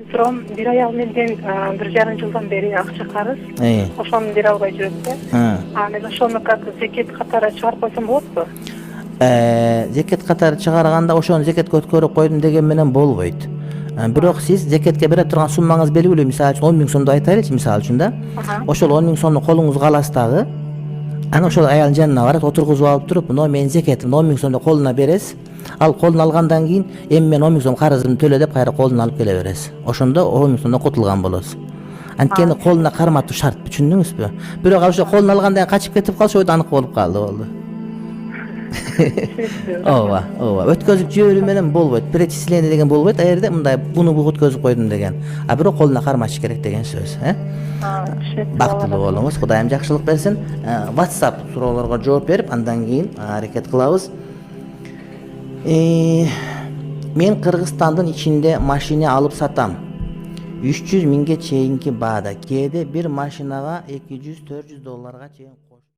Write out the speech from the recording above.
Сурам, бир аял менден 1,5 жылдан бери акча карыз. Ошону бере албай жүрөт да. Мен ошону как зекет катары чыгарып койсом болотпу? Зекет катары чыгарганда ошону зекетке өткөрүп койдум деген менен болбойт. Бирок сиз зекетке бере турган суммаңыз белгилүү. Мисалы үчүн 10 000 сомду айтайлычы, мисалы үчүн да. Ошол 10 000 сомду колуңузга аласыз дагы. Анан ошол аялдын жанына барып отургузуп алып туруп, мына менин зекетим 10 000 сомду колуна бересиз. Ал колуна алгандан кийин эми мен 10 000 сом карызымды төлө деп кайра колуна алып келе бересиз. Ошондо 10 000 сомдон кутулган болосуз. Анткени колуна карматуу шарт, түшүндүңүзбү? Бирок ошо колуна алгандан кийин качып кетип калса ойду анык болуп калды болду. Ооба. Өткөзүп жиберүү менен болбойт. Перечисление деген болбойт. А жерде мындай буну өткөзүп койдум деген. Бирок колуна карматыш керек деген сөз, Бактылуу болуңуз. Кудайым жакшылык берсин. WhatsApp суроолорго жооп берип, андан кийин аракет кылабыз. Мен Кыргызстандын ичинде машина алып сатам. 300 миңге чейинки баада. Кээде бир машинага $200-400 чейин